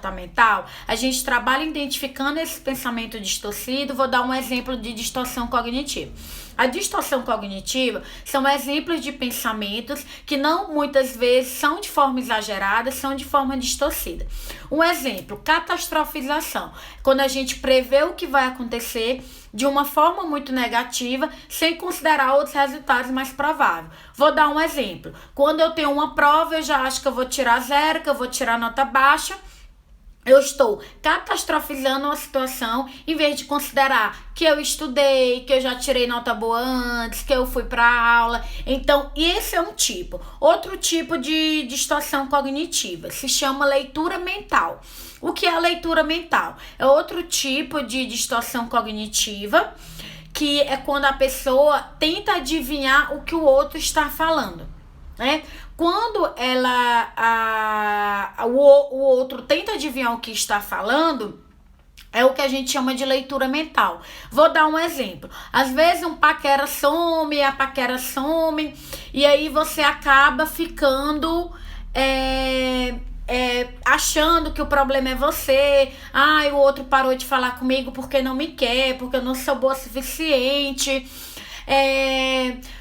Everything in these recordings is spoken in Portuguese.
comportamental, a gente trabalha identificando esse pensamento distorcido. Vou dar um exemplo de distorção cognitiva. A distorção cognitiva são exemplos de pensamentos que não muitas vezes são de forma exagerada, são de forma distorcida. Um exemplo, catastrofização. Quando a gente prevê o que vai acontecer de uma forma muito negativa, sem considerar outros resultados mais prováveis. Vou dar um exemplo. Quando eu tenho uma prova, eu já acho que eu vou tirar zero, que eu vou tirar nota baixa. Eu estou catastrofizando uma situação em vez de considerar que eu estudei, que eu já tirei nota boa antes, que eu fui para aula. Então, esse é um tipo. Outro tipo de distorção cognitiva se chama leitura mental. O que é a leitura mental? É outro tipo de distorção cognitiva, que é quando a pessoa tenta adivinhar o que o outro está falando, né? Quando o outro tenta adivinhar o que está falando, é o que a gente chama de leitura mental. Vou dar um exemplo. Às vezes um paquera some, a paquera some, e aí você acaba ficando achando que o problema é você. O outro parou de falar comigo porque não me quer, porque eu não sou boa o suficiente.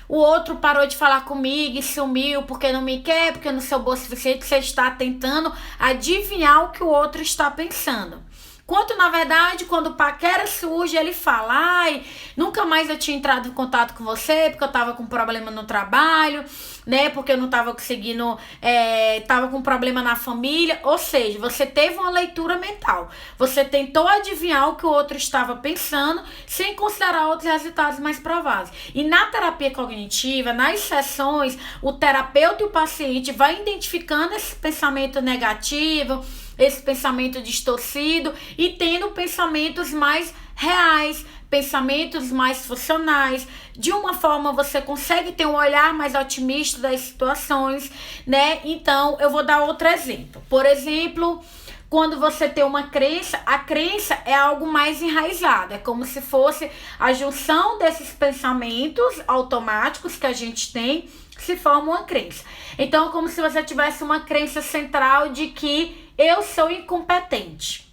O outro parou de falar comigo e sumiu porque não me quer, porque eu não sou boa o suficiente. Você está tentando adivinhar o que o outro está pensando. Quanto, na verdade, quando o paquera surge, ele fala: nunca mais eu tinha entrado em contato com você porque eu tava com problema no trabalho, né? Porque eu não tava conseguindo, tava com problema na família. Ou seja, você teve uma leitura mental. Você tentou adivinhar o que o outro estava pensando sem considerar outros resultados mais prováveis. E na terapia cognitiva, nas sessões, o terapeuta e o paciente vai identificando esse pensamento negativo, esse pensamento distorcido, e tendo pensamentos mais reais, pensamentos mais funcionais. De uma forma você consegue ter um olhar mais otimista das situações, né? Então, eu vou dar outro exemplo. Por exemplo, quando você tem uma crença, a crença é algo mais enraizado. É como se fosse a junção desses pensamentos automáticos que a gente tem, se forma uma crença. Então, é como se você tivesse uma crença central de que eu sou incompetente.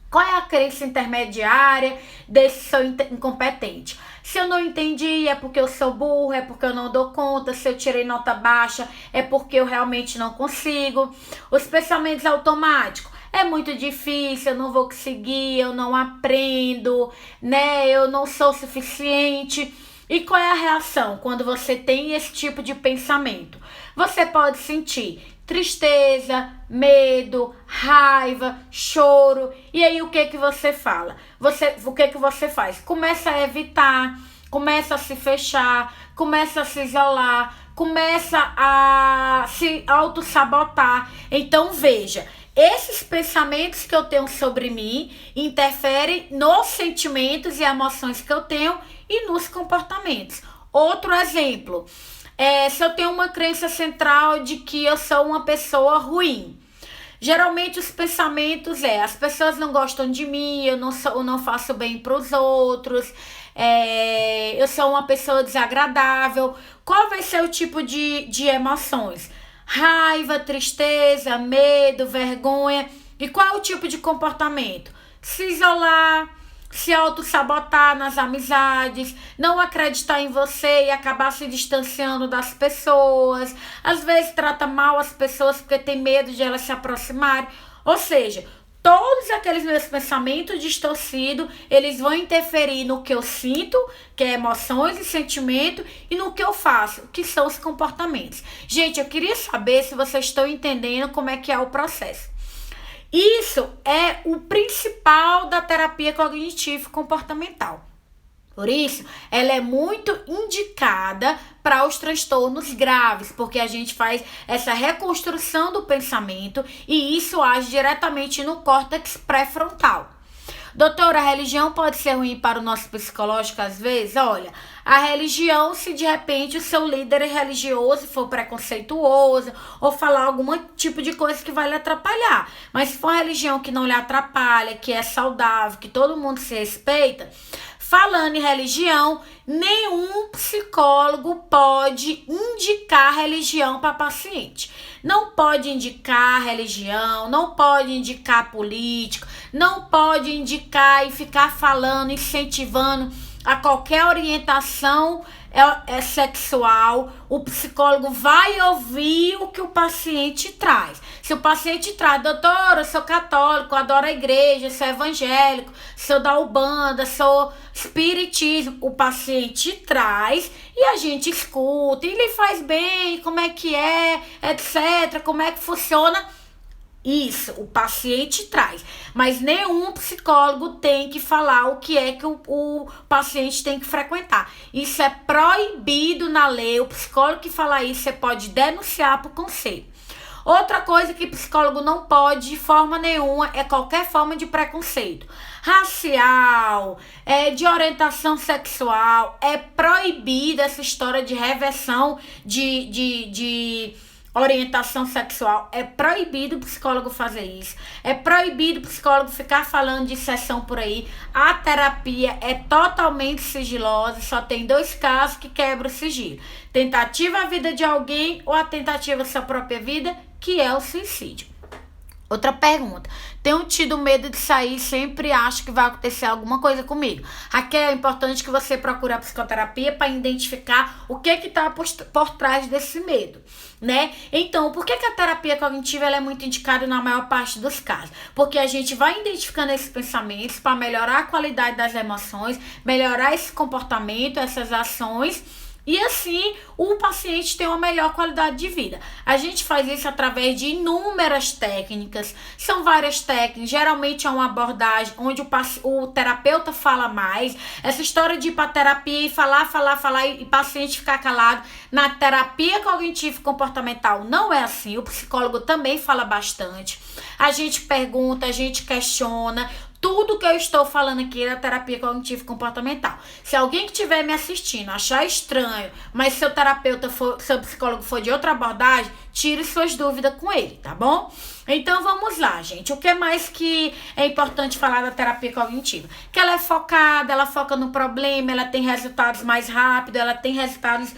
Qual é a crença intermediária desse sou incompetente? Se eu não entendi, é porque eu sou burro, é porque eu não dou conta. Se eu tirei nota baixa, é porque eu realmente não consigo. Os pensamentos automáticos: é muito difícil, eu não vou conseguir, eu não aprendo, né? Eu não sou suficiente. E qual é a reação quando você tem esse tipo de pensamento? Você pode sentir tristeza, medo, raiva, choro. E aí o que você fala? O que você faz? Começa a evitar, começa a se fechar, começa a se isolar, começa a se autossabotar. Então veja, esses pensamentos que eu tenho sobre mim interferem nos sentimentos e emoções que eu tenho e nos comportamentos. Outro exemplo, se eu tenho uma crença central de que eu sou uma pessoa ruim, geralmente os pensamentos as pessoas não gostam de mim, eu não faço bem para os outros, eu sou uma pessoa desagradável. Qual vai ser o tipo de emoções? Raiva, tristeza, medo, vergonha. E qual é o tipo de comportamento? Se isolar, se auto-sabotar nas amizades, não acreditar em você e acabar se distanciando das pessoas. Às vezes trata mal as pessoas porque tem medo de elas se aproximarem. Ou seja, todos aqueles meus pensamentos distorcidos, eles vão interferir no que eu sinto, que é emoções e sentimento, e no que eu faço, que são os comportamentos. Gente, eu queria saber se vocês estão entendendo como é que é o processo. Isso é o principal da terapia cognitivo-comportamental. Por isso, ela é muito indicada para os transtornos graves, porque a gente faz essa reconstrução do pensamento e isso age diretamente no córtex pré-frontal. Doutora, a religião pode ser ruim para o nosso psicológico às vezes? Olha, a religião, se de repente o seu líder religioso for preconceituoso ou falar algum tipo de coisa que vai lhe atrapalhar. Mas se for uma religião que não lhe atrapalha, que é saudável, que todo mundo se respeita, Falando em religião, nenhum psicólogo pode indicar religião para paciente. Não pode indicar religião, não pode indicar político, não pode indicar e ficar falando, incentivando a qualquer orientação sexual. O psicólogo vai ouvir o que o paciente traz. Se o paciente traz, doutora, eu sou católico, eu adoro a igreja, sou evangélico, sou da Umbanda, sou espiritismo, o paciente traz e a gente escuta, e lhe faz bem, como é que é, etc, como é que funciona. Isso, o paciente traz, mas nenhum psicólogo tem que falar o que é que o paciente tem que frequentar. Isso é proibido na lei. O psicólogo que fala isso, você pode denunciar para o conselho. Outra coisa que psicólogo não pode de forma nenhuma é qualquer forma de preconceito racial, de orientação sexual. É proibida essa história de reversão de orientação sexual. É proibido o psicólogo fazer isso. É proibido o psicólogo ficar falando de sessão por aí. A terapia é totalmente sigilosa. Só tem 2 casos que quebram o sigilo: tentativa à vida de alguém ou a tentativa à sua própria vida, que é o suicídio. Outra pergunta: tenho tido medo de sair, sempre acho que vai acontecer alguma coisa comigo. Raquel, é importante que você procure a psicoterapia para identificar o que está por trás desse medo, né? Então, por que a terapia cognitiva ela é muito indicada na maior parte dos casos? Porque a gente vai identificando esses pensamentos para melhorar a qualidade das emoções, melhorar esse comportamento, essas ações, e assim o paciente tem uma melhor qualidade de vida. A gente faz isso através de inúmeras técnicas. São várias técnicas. Geralmente é uma abordagem onde o terapeuta fala mais. Essa história de ir para terapia e falar e o paciente ficar calado. Na terapia cognitivo-comportamental não é assim. O psicólogo também fala bastante. A gente pergunta, a gente questiona. Tudo que eu estou falando aqui é da terapia cognitivo-comportamental. Se alguém que estiver me assistindo achar estranho, mas seu psicólogo for de outra abordagem, tire suas dúvidas com ele, tá bom? Então vamos lá, gente. O que mais que é importante falar da terapia cognitiva? Que ela é focada, ela foca no problema, ela tem resultados mais rápidos, ela tem resultados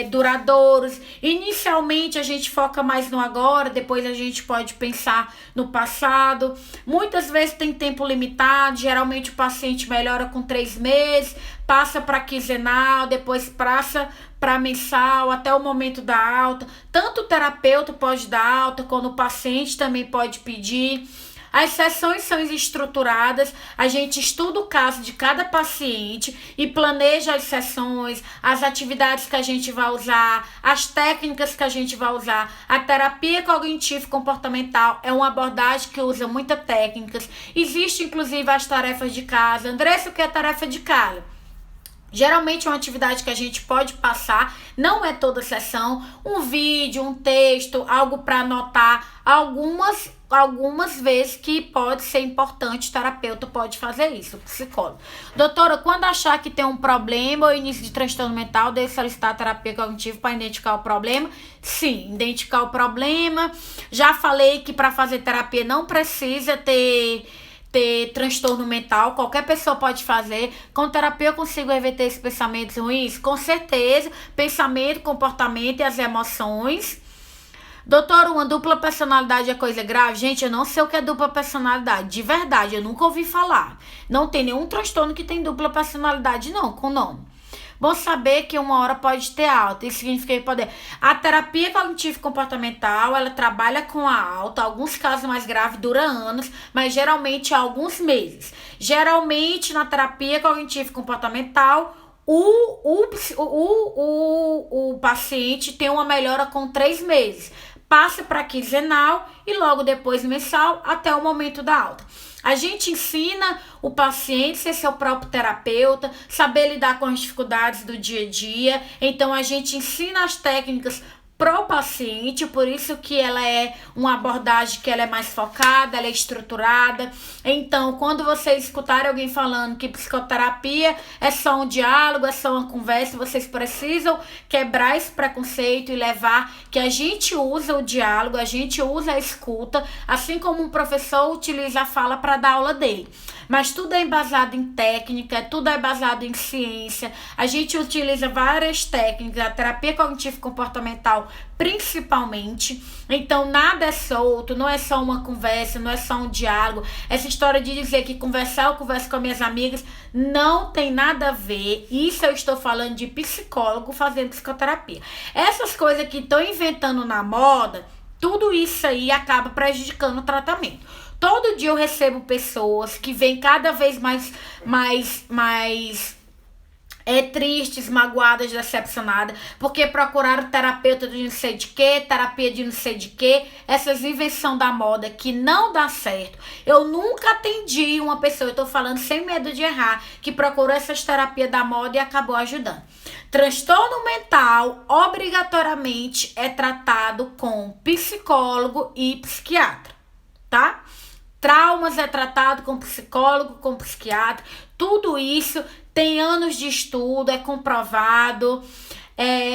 duradouros. Inicialmente a gente foca mais no agora, depois a gente pode pensar no passado. Muitas vezes tem tempo limitado, geralmente o paciente melhora com 3 meses, passa para quinzenal, depois passa para mensal, até o momento da alta. Tanto o terapeuta pode dar alta, quando o paciente também pode pedir. As sessões são estruturadas, a gente estuda o caso de cada paciente e planeja as sessões, as atividades que a gente vai usar, as técnicas que a gente vai usar. A terapia cognitivo-comportamental é uma abordagem que usa muitas técnicas. Existe inclusive as tarefas de casa. Andressa, o que é tarefa de casa? Geralmente é uma atividade que a gente pode passar, não é toda sessão, um vídeo, um texto, algo para anotar, algumas vezes que pode ser importante, o terapeuta pode fazer isso, o psicólogo. Doutora, quando achar que tem um problema ou início de transtorno mental, deve solicitar a terapia cognitiva para identificar o problema? Sim, identificar o problema. Já falei que para fazer terapia não precisa ter transtorno mental, qualquer pessoa pode fazer. Com terapia eu consigo reverter esses pensamentos ruins? Com certeza. Pensamento, comportamento e as emoções. Doutora, uma dupla personalidade é coisa grave? Gente, eu não sei o que é dupla personalidade, de verdade, eu nunca ouvi falar. Não tem nenhum transtorno que tem dupla personalidade não, com nome. Bom saber que uma hora pode ter alta, isso significa que pode. A terapia cognitivo-comportamental, ela trabalha com a alta, alguns casos mais graves dura anos, mas geralmente há alguns meses. Geralmente na terapia cognitivo-comportamental, o paciente tem uma melhora com 3 meses. Passa para quinzenal e logo depois mensal até o momento da alta. A gente ensina o paciente a ser seu próprio terapeuta, saber lidar com as dificuldades do dia a dia. Então a gente ensina as técnicas pro paciente, por isso que ela é uma abordagem que ela é mais focada, ela é estruturada. Então, quando vocês escutarem alguém falando que psicoterapia é só um diálogo, é só uma conversa, vocês precisam quebrar esse preconceito e levar que a gente usa o diálogo, a gente usa a escuta, assim como um professor utiliza a fala para dar aula dele. Mas tudo é embasado em técnica, tudo é baseado em ciência. A gente utiliza várias técnicas, a terapia cognitivo-comportamental principalmente. Então nada é solto, não é só uma conversa, não é só um diálogo. Essa história de dizer que conversar, eu converso com as minhas amigas, não tem nada a ver. Isso eu estou falando de psicólogo fazendo psicoterapia. Essas coisas que estão inventando na moda, tudo isso aí acaba prejudicando o tratamento. Todo dia eu recebo pessoas que vêm cada vez mais tristes, magoadas, decepcionadas, porque procuraram terapeuta de não sei de quê, terapia de não sei de quê, essas invenções da moda que não dá certo. Eu nunca atendi uma pessoa, eu tô falando sem medo de errar, que procurou essas terapias da moda e acabou ajudando. Transtorno mental, obrigatoriamente, é tratado com psicólogo e psiquiatra, tá? Traumas é tratado com psicólogo, com psiquiatra, tudo isso tem anos de estudo, é comprovado.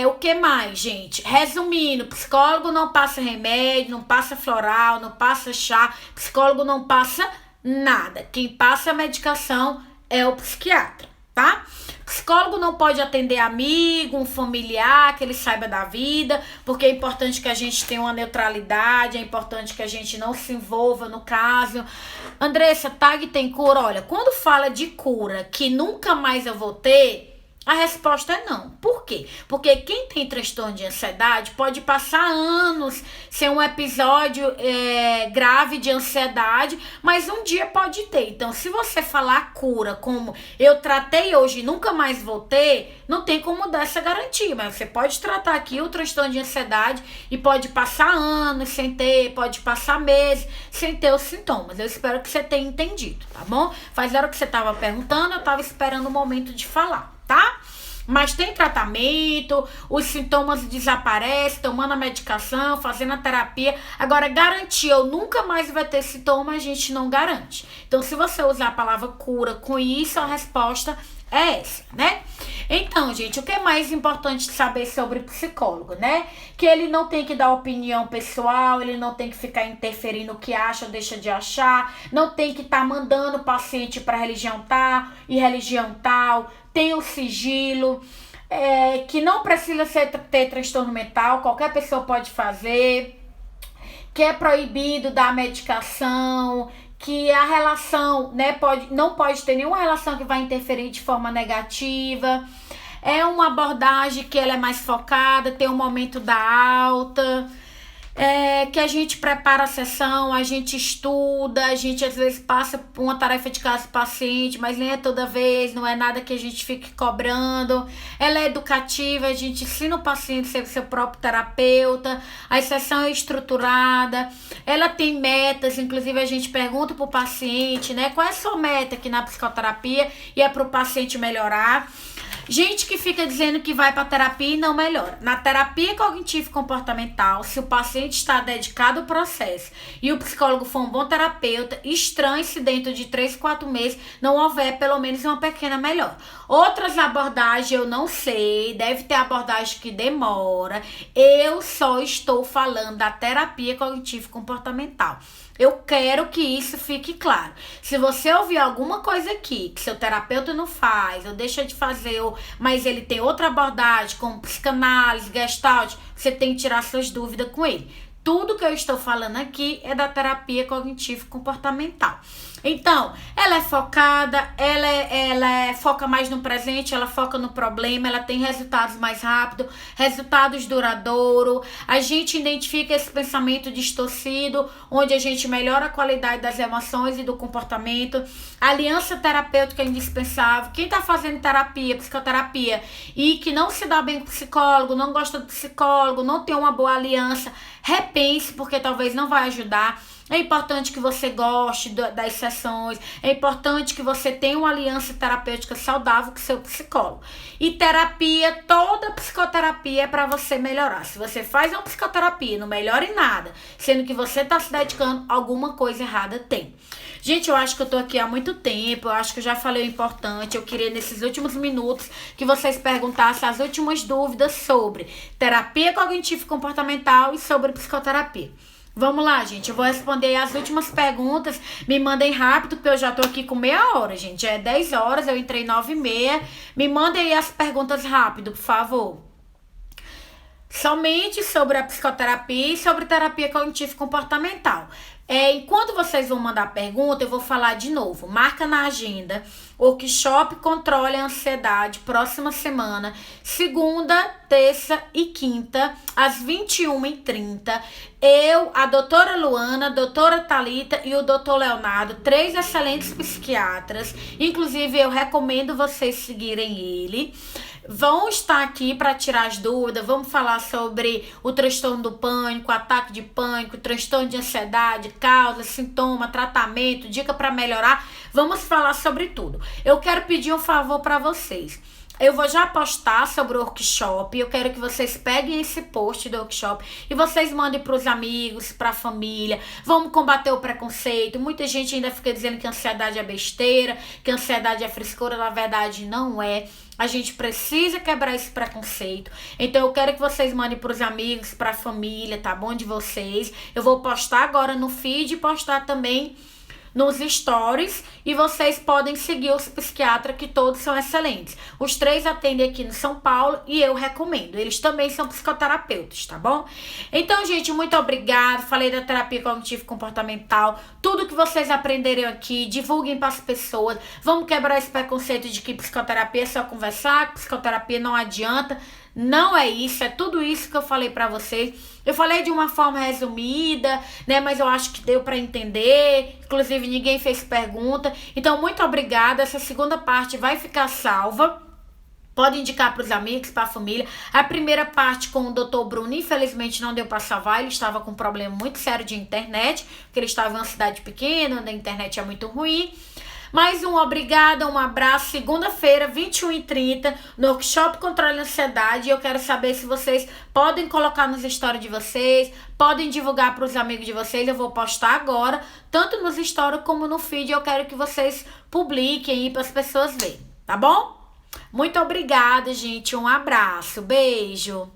O que mais, gente? Resumindo, psicólogo não passa remédio, não passa floral, não passa chá, psicólogo não passa nada. Quem passa a medicação é o psiquiatra, tá? Psicólogo não pode atender amigo, um familiar, que ele saiba da vida, porque é importante que a gente tenha uma neutralidade, é importante que a gente não se envolva no caso. Andressa, TAG tem cura? Olha, quando fala de cura que nunca mais eu vou ter, a resposta é não. Por quê? Porque quem tem transtorno de ansiedade pode passar anos sem um episódio grave de ansiedade, mas um dia pode ter. Então, se você falar cura como eu tratei hoje e nunca mais vou ter, não tem como dar essa garantia. Mas você pode tratar aqui o transtorno de ansiedade e pode passar anos sem ter, pode passar meses sem ter os sintomas. Eu espero que você tenha entendido, tá bom? Faz hora que você estava perguntando, eu estava esperando o momento de falar, tá? Mas tem tratamento, os sintomas desaparecem, tomando a medicação, fazendo a terapia. Agora, garantir eu nunca mais vai ter sintoma, a gente não garante. Então, se você usar a palavra cura com isso, a resposta é essa, né? Então, gente, o que é mais importante saber sobre psicólogo, né? Que ele não tem que dar opinião pessoal, ele não tem que ficar interferindo o que acha ou deixa de achar, não tem que estar mandando o paciente para religião tal e religião tal, tem o sigilo, que não precisa ter transtorno mental, qualquer pessoa pode fazer, que é proibido dar medicação, que a relação, né, não pode ter nenhuma relação que vai interferir de forma negativa. É uma abordagem que ela é mais focada, tem um momento da alta, que a gente prepara a sessão, a gente estuda, a gente às vezes passa por uma tarefa de casa do paciente, mas nem é toda vez, não é nada que a gente fique cobrando. Ela é educativa, a gente ensina o paciente a ser seu próprio terapeuta, a sessão é estruturada, ela tem metas, inclusive a gente pergunta pro paciente, né, qual é a sua meta aqui na psicoterapia, e é pro paciente melhorar. Gente que fica dizendo que vai para terapia e não melhora. Na terapia cognitivo-comportamental, se o paciente está dedicado ao processo e o psicólogo for um bom terapeuta, estranho se dentro de 3, 4 meses não houver pelo menos uma pequena melhora. Outras abordagens eu não sei, deve ter abordagem que demora. Eu só estou falando da terapia cognitivo-comportamental. Eu quero que isso fique claro. Se você ouvir alguma coisa aqui que seu terapeuta não faz, ou deixa de fazer, mas ele tem outra abordagem, como psicanálise, gestalt, você tem que tirar suas dúvidas com ele. Tudo que eu estou falando aqui é da terapia cognitivo-comportamental. Então, ela é focada, ela foca mais no presente, ela foca no problema, ela tem resultados mais rápidos, resultados duradouros. A gente identifica esse pensamento distorcido, onde a gente melhora a qualidade das emoções e do comportamento. A aliança terapêutica é indispensável. Quem está fazendo terapia, psicoterapia, e que não se dá bem com o psicólogo, não gosta do psicólogo, não tem uma boa aliança, repense, porque talvez não vai ajudar. É importante que você goste das sessões, é importante que você tenha uma aliança terapêutica saudável com seu psicólogo. E terapia, toda psicoterapia é para você melhorar. Se você faz uma psicoterapia e não melhora em nada, sendo que você está se dedicando, alguma coisa errada tem. Gente, eu acho que eu tô aqui há muito tempo, eu acho que eu já falei o importante. Eu queria, nesses últimos minutos, que vocês perguntassem as últimas dúvidas sobre terapia cognitivo-comportamental e sobre psicoterapia. Vamos lá, gente, eu vou responder as últimas perguntas. Me mandem rápido, porque eu já tô aqui com meia hora, gente. Já é 10 horas, eu entrei 9h30. Me mandem aí as perguntas rápido, por favor. Somente sobre a psicoterapia e sobre terapia cognitivo-comportamental. Enquanto vocês vão mandar pergunta, eu vou falar de novo. Marca na agenda, workshop Controle a Ansiedade, próxima semana, segunda, terça e quinta, às 21h30. Eu, a doutora Luana, a doutora Thalita e o doutor Leonardo, 3 excelentes psiquiatras. Inclusive, eu recomendo vocês seguirem ele. Vão estar aqui para tirar as dúvidas. Vamos falar sobre o transtorno do pânico, ataque de pânico, transtorno de ansiedade, causa, sintoma, tratamento, dica para melhorar. Vamos falar sobre tudo. Eu quero pedir um favor para vocês. Eu vou já postar sobre o workshop. Eu quero que vocês peguem esse post do workshop e vocês mandem para os amigos, para a família. Vamos combater o preconceito. Muita gente ainda fica dizendo que ansiedade é besteira, que ansiedade é frescura. Na verdade, não é. A gente precisa quebrar esse preconceito. Então, eu quero que vocês mandem para os amigos, para a família, tá bom? De vocês. Eu vou postar agora no feed e postar também nos stories, e vocês podem seguir os psiquiatras, que todos são excelentes. Os 3 atendem aqui no São Paulo e eu recomendo. Eles também são psicoterapeutas, tá bom? Então, gente, muito obrigada. Falei da terapia cognitivo-comportamental. Tudo que vocês aprenderam aqui, divulguem para as pessoas. Vamos quebrar esse preconceito de que psicoterapia é só conversar, que psicoterapia não adianta. Não é isso, é tudo isso que eu falei pra vocês. Eu falei de uma forma resumida, né? Mas eu acho que deu pra entender. Inclusive, ninguém fez pergunta. Então, muito obrigada. Essa segunda parte vai ficar salva. Pode indicar para os amigos, para a família. A primeira parte com o Dr. Bruno, infelizmente, não deu para salvar. Ele estava com um problema muito sério de internet, porque ele estava em uma cidade pequena, onde a internet é muito ruim. Mais um obrigada, um abraço. Segunda-feira, 21h30, no workshop Controle a Ansiedade. Eu quero saber se vocês podem colocar nos stories de vocês, podem divulgar para os amigos de vocês. Eu vou postar agora, tanto nos stories como no feed. Eu quero que vocês publiquem aí para as pessoas verem, tá bom? Muito obrigada, gente. Um abraço, beijo.